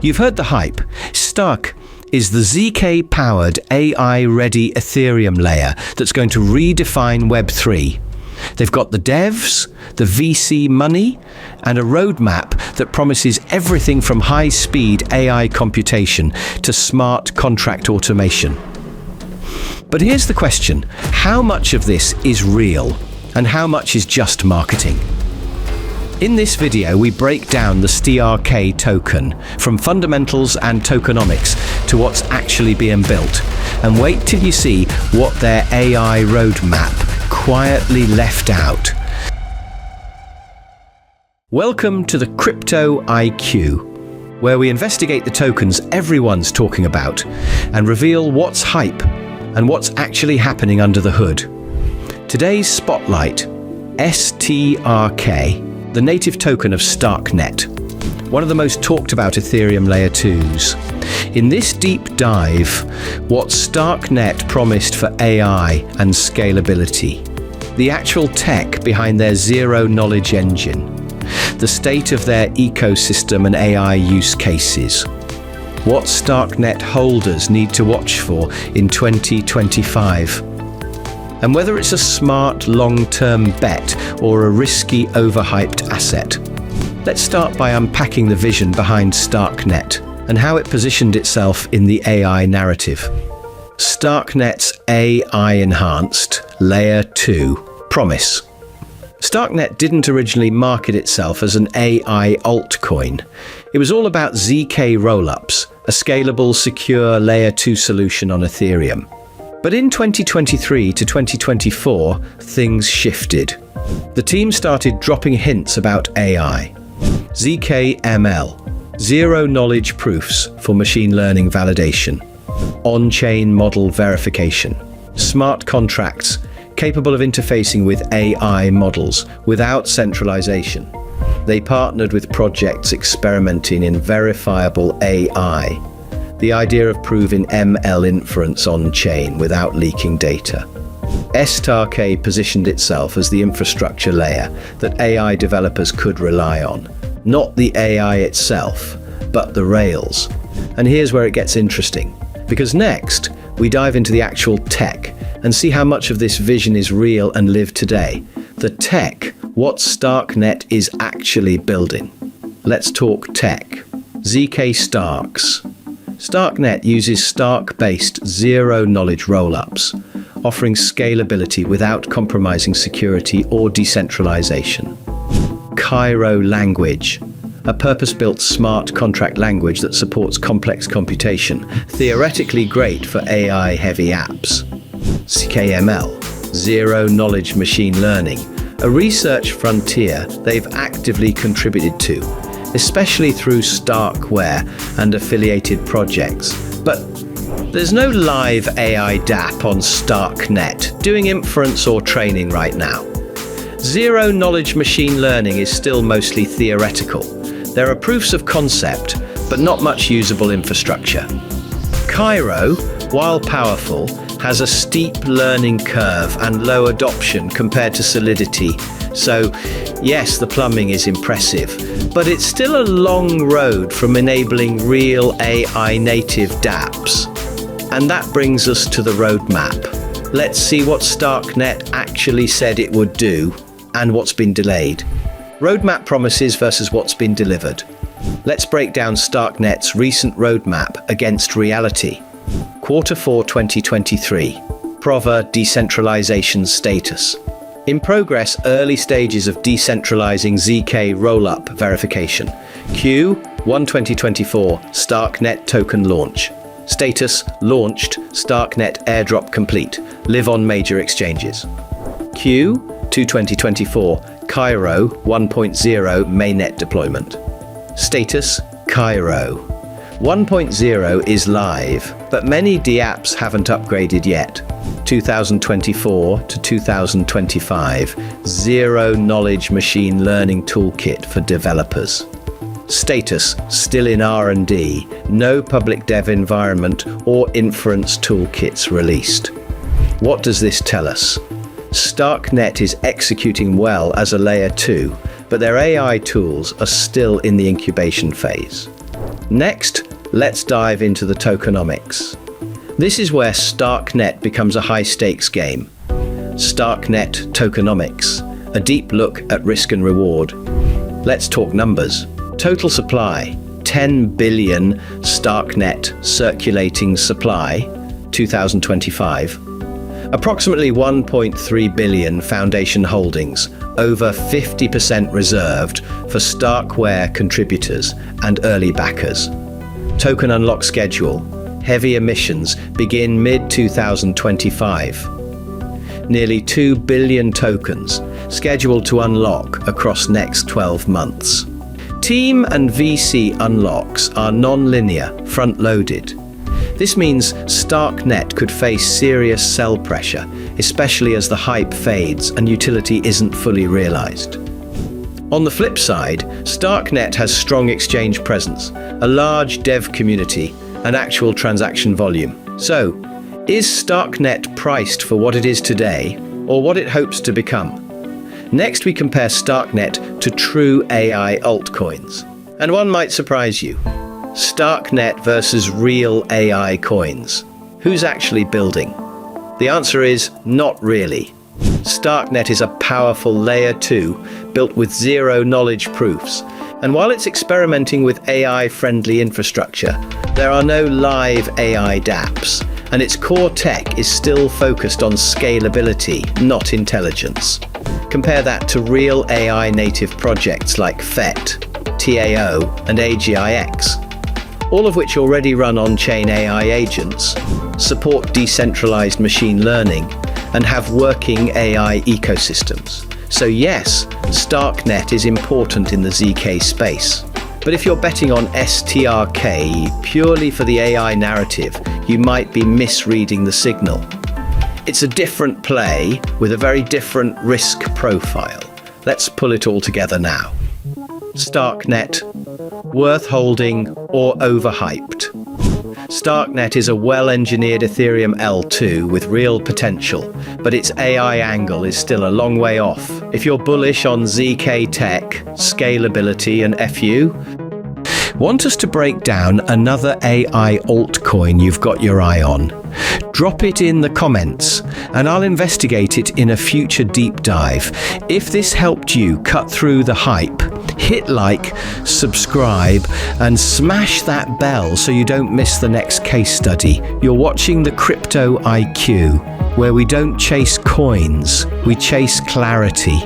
You've heard the hype. STRK is the zk-powered AI-ready Ethereum layer that's going to redefine Web3. They've got the devs, the VC money, and a roadmap that promises everything from high-speed AI computation to smart contract automation. But here's the question: how much of this is real, and how much is just marketing? In this video, we break down the STRK token, from fundamentals and tokenomics to what's actually being built. And wait till you see what their AI roadmap quietly left out. Welcome to the Crypto IQ, where we investigate the tokens everyone's talking about and reveal what's hype and what's actually happening under the hood. Today's spotlight: STRK, the native token of Starknet, one of the most talked about Ethereum Layer-2s. In this deep dive, what Starknet promised for AI and scalability, the actual tech behind their zero-knowledge engine, the state of their ecosystem and AI use cases, what Starknet holders need to watch for in 2025, and whether it's a smart long-term bet or a risky overhyped asset. Let's start by unpacking the vision behind Starknet and how it positioned itself in the AI narrative. Starknet's AI-enhanced Layer-2 promise. Starknet didn't originally market itself as an AI altcoin. It was all about zk-rollups, a scalable, secure Layer-2 solution on Ethereum. But in 2023 to 2024, things shifted. The team started dropping hints about AI. zkML, zero-knowledge proofs for machine learning validation. On-chain model verification. Smart contracts capable of interfacing with AI models without centralization. They partnered with projects experimenting in verifiable AI. The idea of proving ML inference on-chain without leaking data. STRK positioned itself as the infrastructure layer that AI developers could rely on. Not the AI itself, but the rails. And here's where it gets interesting, because next, we dive into the actual tech and see how much of this vision is real and live today. The tech, what Starknet is actually building. Let's talk tech. zk-Starks. Starknet uses Stark-based zero-knowledge rollups, offering scalability without compromising security or decentralization. Cairo language, a purpose-built smart contract language that supports complex computation, theoretically great for AI-heavy apps. zkML, zero-knowledge machine learning, a research frontier they've actively contributed to, especially through Starkware and affiliated projects. But there's no live AI dApp on Starknet doing inference or training right now. Zero-knowledge machine learning is still mostly theoretical. There are proofs of concept, but not much usable infrastructure. Cairo, while powerful, has a steep learning curve and low adoption compared to Solidity. So, yes, the plumbing is impressive, but it's still a long road from enabling real AI-native dApps. And that brings us to the roadmap. Let's see what Starknet actually said it would do and what's been delayed. Roadmap promises versus what's been delivered. Let's break down Starknet's recent roadmap against reality. Q4 2023. Prover decentralization status. In progress, early stages of decentralizing zk-rollup verification. Q1 2024, Starknet token launch. Status: launched, Starknet airdrop complete. Live on major exchanges. Q2 2024, Cairo 1.0 mainnet deployment. Status: Cairo. 1.0 is live, but many dApps haven't upgraded yet. 2024 to 2025, zero-knowledge machine learning toolkit for developers. Status: still in R&D, no public dev environment or inference toolkits released. What does this tell us? Starknet is executing well as a layer 2, but their AI tools are still in the incubation phase. Next, let's dive into the tokenomics. This is where Starknet becomes a high-stakes game. Starknet Tokenomics, a deep look at risk and reward. Let's talk numbers. Total supply, 10 billion Starknet circulating supply, 2025. Approximately 1.3 billion foundation holdings, over 50% reserved for Starkware contributors and early backers. Token unlock schedule. Heavy emissions begin mid-2025. Nearly 2 billion tokens scheduled to unlock across next 12 months. Team and VC unlocks are non-linear, front-loaded. This means Starknet could face serious sell pressure, especially as the hype fades and utility isn't fully realized. On the flip side, Starknet has strong exchange presence, a large dev community, and actual transaction volume. So, is Starknet priced for what it is today, or what it hopes to become? Next, we compare Starknet to true AI altcoins. And one might surprise you. Starknet versus real AI coins. Who's actually building? The answer is not really. Starknet is a powerful layer 2 built with zero knowledge proofs. And while it's experimenting with AI-friendly infrastructure, there are no live AI dApps, and its core tech is still focused on scalability, not intelligence. Compare that to real AI native projects like FET, TAO, and AGIX, all of which already run on-chain AI agents, support decentralized machine learning, and have working AI ecosystems. So yes, Starknet is important in the ZK space. But if you're betting on STRK purely for the AI narrative, you might be misreading the signal. It's a different play with a very different risk profile. Let's pull it all together now. Starknet, worth holding or overhyped? Starknet is a well-engineered Ethereum L2 with real potential, but its AI angle is still a long way off. If you're bullish on ZK tech, scalability, and FU, want us to break down another AI altcoin you've got your eye on? Drop it in the comments, and I'll investigate it in a future deep dive. If this helped you cut through the hype, hit like, subscribe, and smash that bell so you don't miss the next case study. You're watching the Crypto IQ, where we don't chase coins, we chase clarity.